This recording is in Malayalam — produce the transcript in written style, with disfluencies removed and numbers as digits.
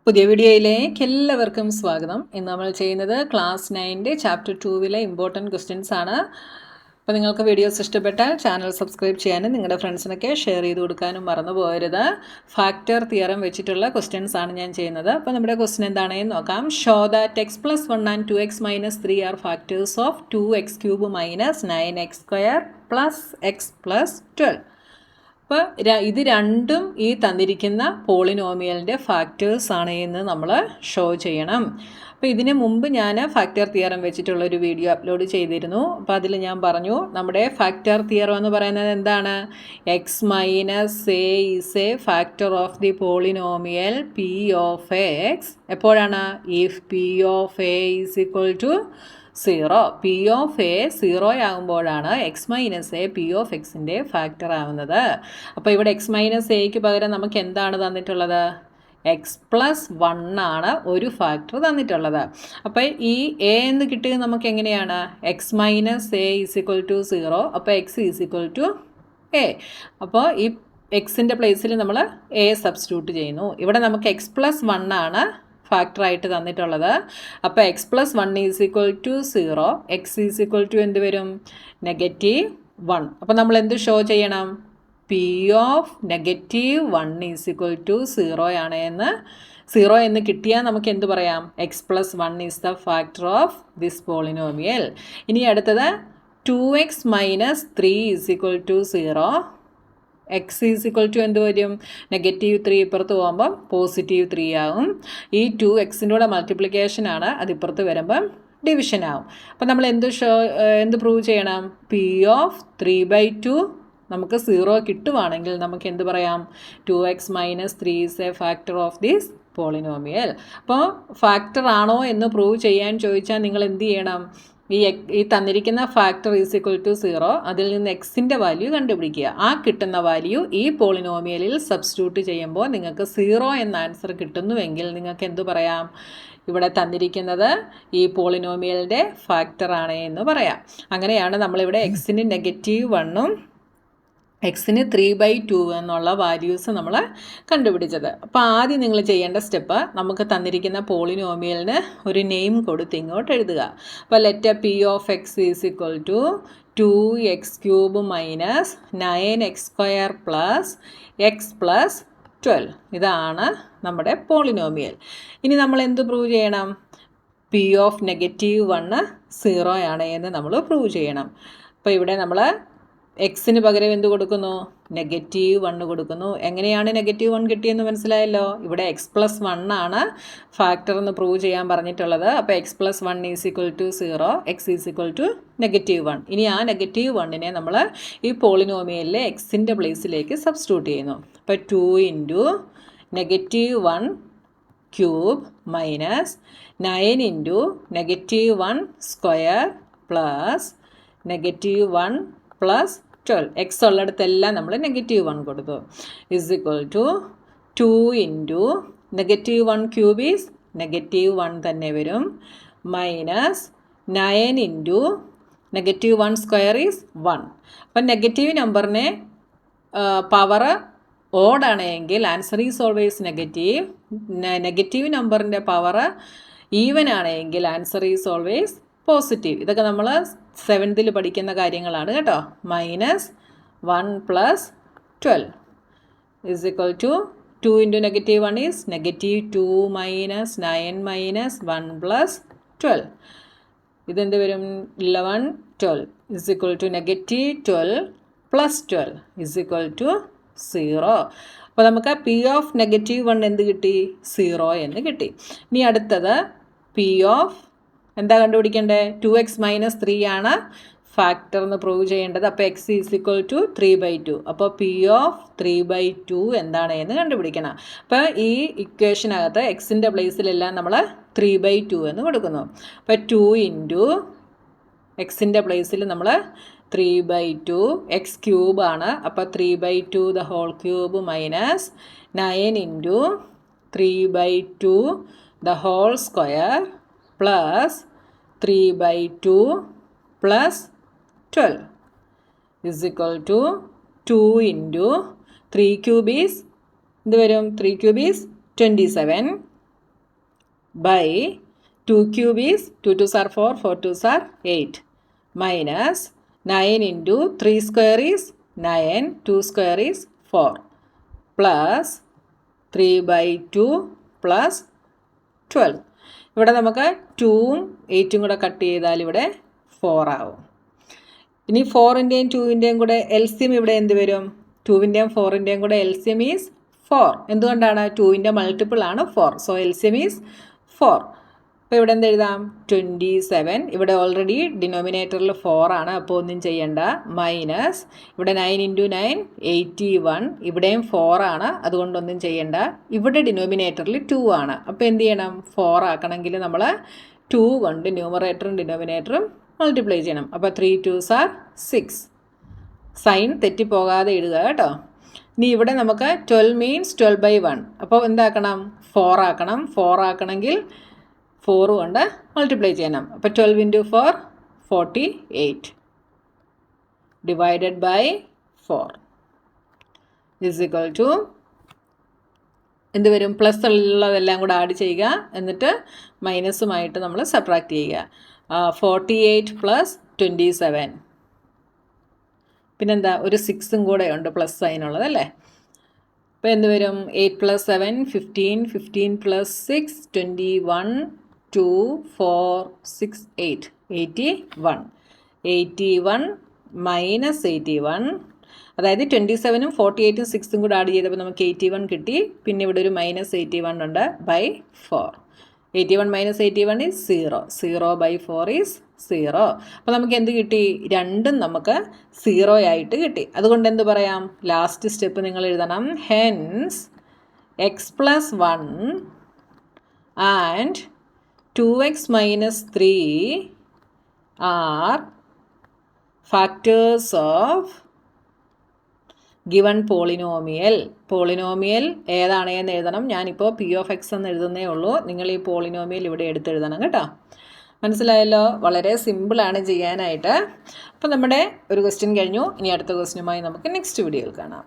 പുതിയ വീഡിയോയിലേക്ക് എല്ലാവർക്കും സ്വാഗതം. ഇന്ന് നമ്മൾ ചെയ്യുന്നത് ക്ലാസ് 9 ചാപ്റ്റർ 2 ഇമ്പോർട്ടൻറ്റ് ക്വസ്റ്റ്യൻസ് ആണ്. അപ്പോൾ നിങ്ങൾക്ക് വീഡിയോസ് ഇഷ്ടപ്പെട്ടാൽ ചാനൽ സബ്സ്ക്രൈബ് ചെയ്യാനും നിങ്ങളുടെ ഫ്രണ്ട്സിനൊക്കെ ഷെയർ ചെയ്ത് കൊടുക്കാനും മറന്നു പോകരുത്. ഫാക്ടർ തിയറം വെച്ചിട്ടുള്ള ക്വസ്റ്റ്യൻസ് ആണ് ഞാൻ ചെയ്യുന്നത്. അപ്പോൾ നമ്മുടെ ക്വസ്റ്റ്യൻ എന്താണെന്ന് നോക്കാം. Show that x + 1 and 2x - 3 R factors of 2x³ - 9x² + x + 12. അപ്പോൾ ഇത് രണ്ടും ഈ തന്നിരിക്കുന്ന പോളിനോമിയലിൻ്റെ ഫാക്ടേഴ്സ് ആണ് എന്ന് നമ്മൾ ഷോ ചെയ്യണം. അപ്പോൾ ഇതിന് മുമ്പ് ഞാൻ ഫാക്ടർ തിയറം വെച്ചിട്ടുള്ളൊരു വീഡിയോ അപ്ലോഡ് ചെയ്തിരുന്നു. അപ്പോൾ അതിൽ ഞാൻ പറഞ്ഞു നമ്മുടെ ഫാക്ടർ തിയറം എന്ന് പറയുന്നത് എന്താണ്? X minus a is a factor of the polynomial p of x. എപ്പോഴാണ്? If p of a is equal to 0. P of a 0 ആകുമ്പോഴാണ് x minus a p of എക്സിൻ്റെ ഫാക്ടർ ആവുന്നത്. അപ്പോൾ ഇവിടെ എക്സ് മൈനസ് എക്ക് പകരം നമുക്ക് എന്താണ് തന്നിട്ടുള്ളത്? എക്സ് പ്ലസ് 1 ആണ് ഒരു ഫാക്ടർ തന്നിട്ടുള്ളത്. അപ്പോൾ ഈ എ എന്ന് കിട്ടിയത് നമുക്ക് എങ്ങനെയാണ്? X minus a is equal to 0. അപ്പോൾ x is equal to a. അപ്പോൾ ഈ എക്സിൻ്റെ പ്ലേസിൽ നമ്മൾ എ സബ്സ്റ്റിറ്റ്യൂട്ട് ചെയ്യുന്നു. ഇവിടെ നമുക്ക് എക്സ് പ്ലസ് 1 ആണ് ഫാക്ടറായിട്ട് തന്നിട്ടുള്ളത്. അപ്പോൾ x plus 1 is equal to 0. X is equal to എന്ത് വരും? -1. അപ്പോൾ നമ്മൾ എന്ത് ഷോ ചെയ്യണം? P of -1 is equal to 0 ആണ് എന്ന് 0 എന്ന് കിട്ടിയാൽ നമുക്ക് എന്ത് പറയാം? X plus 1 is the factor of this polynomial. ഇനി അടുത്തത് 2x - 3 is equal to 0. X is equal to എന്ത് വരും? -3 ഇപ്പുറത്ത് പോകുമ്പം +3 ആവും. ഈ 2x-ൻ്റെ കൂടെ മൾട്ടിപ്ലിക്കേഷൻ ആണ്, അതിപ്പുറത്ത് വരുമ്പം ഡിവിഷൻ ആവും. അപ്പം നമ്മൾ എന്ത് പ്രൂവ് ചെയ്യണം? പി ഓഫ് 3/2 നമുക്ക് 0 കിട്ടുവാണെങ്കിൽ നമുക്ക് എന്ത് പറയാം? 2x - 3 is a factor of this polynomial. അപ്പോൾ ഫാക്ടർ ആണോ എന്ന് പ്രൂവ് ചെയ്യാൻ ചോദിച്ചാൽ നിങ്ങൾ എന്ത് ചെയ്യണം? ഈ തന്നിരിക്കുന്ന ഫാക്ടർ ഈസ് ഈക്വൽ ടു 0, അതിൽ നിന്ന് എക്സിൻ്റെ വാല്യൂ കണ്ടുപിടിക്കുക. ആ കിട്ടുന്ന വാല്യൂ ഈ പോളിനോമിയലിൽ സബ്സ്റ്റിറ്റ്യൂട്ട് ചെയ്യുമ്പോൾ നിങ്ങൾക്ക് 0 എന്ന ആൻസർ കിട്ടുന്നുവെങ്കിൽ നിങ്ങൾക്ക് എന്തു പറയാം? ഇവിടെ തന്നിരിക്കുന്നത് ഈ പോളിനോമിയലിൻ്റെ ഫാക്ടർ ആണ് എന്ന് പറയാം. അങ്ങനെയാണ് നമ്മളിവിടെ എക്സിന് -1ഉം എക്സിന് 3/2 എന്നുള്ള വാല്യൂസ് നമ്മൾ കണ്ടുപിടിച്ചത്. അപ്പോൾ ആദ്യം നിങ്ങൾ ചെയ്യേണ്ട സ്റ്റെപ്പ്, നമുക്ക് തന്നിരിക്കുന്ന പോളിനോമിയലിന് ഒരു നെയിം കൊടുത്ത് ഇങ്ങോട്ട് എഴുതുക. അപ്പോൾ let p of x is equal to 2x³ - 9x² + x + 12. ഇതാണ് നമ്മുടെ പോളിനോമിയൽ. ഇനി നമ്മൾ എന്ത് പ്രൂവ് ചെയ്യണം? പി ഓഫ് -1 0 ആണ് എന്ന് നമ്മൾ പ്രൂവ് ചെയ്യണം. അപ്പോൾ ഇവിടെ നമ്മൾ എക്സിന് പകരം എന്ത് കൊടുക്കുന്നു? -1 കൊടുക്കുന്നു. എങ്ങനെയാണ് -1 കിട്ടിയെന്ന് മനസ്സിലായല്ലോ. ഇവിടെ എക്സ് പ്ലസ് 1 ആണ് ഫാക്ടർ എന്ന് പ്രൂവ് ചെയ്യാൻ പറഞ്ഞിട്ടുള്ളത്. അപ്പോൾ x plus 1 is equal to 0, x is equal to -1. ഇനി ആ -1നെ നമ്മൾ ഈ പോളിനോമിയലിലെ എക്സിൻ്റെ പ്ലേസിലേക്ക് സബ്സ്റ്റിറ്റ്യൂട്ട് ചെയ്യുന്നു. അപ്പോൾ 2 × -1³ - 9 × -1² + 12. എക്സ് ഉള്ളിടത്തെല്ലാം നമ്മൾ -1 കൊടുത്തു. ഇസ് ഈക്വൽ ടു 2 × -1³ ഈസ് -1 തന്നെ വരും, -9 × -1² ഈസ് 1. അപ്പം നെഗറ്റീവ് നമ്പറിനെ പവർ ഓഡാണെങ്കിൽ answer is always negative. Negative നമ്പറിൻ്റെ പവർ ഈവൻ ആണെങ്കിൽ ആൻസർ ഈസ് ഓൾവേസ് പോസിറ്റീവ്. ഇതൊക്കെ നമ്മൾ 7th പഠിക്കുന്ന കാര്യങ്ങളാണ് കേട്ടോ. -1 + 12 ഈസ് ഈക്വൽ ടു 2 × -1 ഈസ് -2 - 9 - 1 + 12. ഇതെന്ത് വരും? 11 12 is equal to -12 + 12 is equal to 0. അപ്പോൾ നമുക്ക് പി ഓഫ് -1 എന്ത് കിട്ടി? 0 എന്ന് കിട്ടി. ഇനി അടുത്തത് പി ഓഫ് എന്താ കണ്ടുപിടിക്കേണ്ടത്? 2x - 3 ആണ് ഫാക്ടർ എന്ന് പ്രൂവ് ചെയ്യേണ്ടത്. അപ്പോൾ എക്സ് ഈസ് ഈക്വൽ ടു 3/2. അപ്പോൾ പി ഓഫ് 3/2 എന്താണ് എന്ന് കണ്ടുപിടിക്കണം. അപ്പോൾ ഈ ഇക്വേഷനകത്ത് എക്സിൻ്റെ പ്ലേസിലെല്ലാം നമ്മൾ 3/2 എന്ന് കൊടുക്കുന്നു. അപ്പോൾ 2 × എക്സിൻ്റെ പ്ലേസിൽ നമ്മൾ 3/2, x³ ആണ്. അപ്പോൾ 3/2 the whole cube - 9 × 3/2 the whole square + 3/2 + 12 is equal to 2 × 3³ is എന്ത് വരും? 3³ is 27 by 2 cube is 2 2s are 4, 4 2s are 8 minus 9 into 3 square is 9, 2 square is 4 plus 3 by 2 plus 12. ഇവിടെ നമുക്ക് 2ഉം 8ഉം കൂടെ കട്ട് ചെയ്താൽ ഇവിടെ 4 ആവും. ഇനി 4ൻ്റെയും 2ൻ്റെയും കൂടെ എൽസിയം ഇവിടെ എന്ത് വരും? 2ൻ്റെയും 4ൻ്റെയും കൂടെ എൽസിയം ഈസ് 4. എന്തുകൊണ്ടാണ്? 2ൻ്റെ മൾട്ടിപ്പിൾ ആണ് 4. So LCM is 4. അപ്പോൾ ഇവിടെ എന്ത് എഴുതാം? 27. ഇവിടെ ഓൾറെഡി ഡിനോമിനേറ്ററിൽ 4 ആണ്, അപ്പോൾ ഒന്നും ചെയ്യണ്ട. മൈനസ് ഇവിടെ 9 × 9 81. ഇവിടെയും 4 ആണ്, അതുകൊണ്ടൊന്നും ചെയ്യണ്ട. ഇവിടെ ഡിനോമിനേറ്ററിൽ 2 ആണ്, അപ്പോൾ എന്ത് ചെയ്യണം? 4 ആക്കണമെങ്കിൽ നമ്മൾ 2 കൊണ്ട് ന്യൂമറേറ്ററും ഡിനോമിനേറ്ററും മൾട്ടിപ്ലൈ ചെയ്യണം. അപ്പോൾ 3 2s are 6. സൈൻ തെറ്റിപ്പോകാതെ ഇടുക കേട്ടോ. ഇനി ഇവിടെ നമുക്ക് 12 മീൻസ് 12/1. അപ്പോൾ എന്താക്കണം? 4 ആക്കണം. 4 ആക്കണമെങ്കിൽ 4 കൊണ്ട് മൾട്ടിപ്ലൈ ചെയ്യണം. അപ്പോൾ 12 × 4 48 divided by 4 is equal to എന്ത് വരും? പ്ലസ് ഉള്ളതെല്ലാം കൂടെ ആഡ് ചെയ്യുക, എന്നിട്ട് മൈനസുമായിട്ട് നമ്മൾ സബ്ട്രാക്ട് ചെയ്യുക. 48 പ്ലസ് 27. പിന്നെന്താ? ഒരു 6ഉം കൂടെ ഉണ്ട് പ്ലസ് സൈനുള്ളത് അല്ലേ. അപ്പോൾ എന്ത് വരും? 8 + 7 15, 15 + 6 21, 2 4 6 8 81. 81 മൈനസ് 81, അതായത് 27ഉം 48ഉം 6ഉം കൂടെ ആഡ് ചെയ്തപ്പോൾ നമുക്ക് 81 കിട്ടി. പിന്നെ ഇവിടെ ഒരു മൈനസ് 81 ഉണ്ട് ബൈ 4. 81 minus 81 is 0. 0/4 ഈസ് 0. അപ്പോൾ നമുക്ക് എന്ത് കിട്ടി? രണ്ടും നമുക്ക് 0 ആയിട്ട് കിട്ടി. അതുകൊണ്ട് എന്ത് പറയാം? ലാസ്റ്റ് സ്റ്റെപ്പ് നിങ്ങൾ എഴുതണം. Hence x + 1 and 2x - 3 R factors of given polynomial. Polynomial ഏതാണെന്ന് എഴുതണം. ഞാനിപ്പോൾ p(x) എന്ന് എഴുതുന്നേ ഉള്ളൂ. നിങ്ങൾ ഈ പോളിനോമിയൽ ഇവിടെ എടുത്തെഴുതണം കേട്ടോ. മനസ്സിലായല്ലോ? വളരെ സിമ്പിളാണ് ചെയ്യാനായിട്ട്. അപ്പോൾ നമ്മുടെ ഒരു ക്വസ്റ്റ്യൻ കഴിഞ്ഞു. ഇനി അടുത്ത ക്വസ്റ്റ്യനുമായി നമുക്ക് നെക്സ്റ്റ് വീഡിയോയിൽ കാണാം.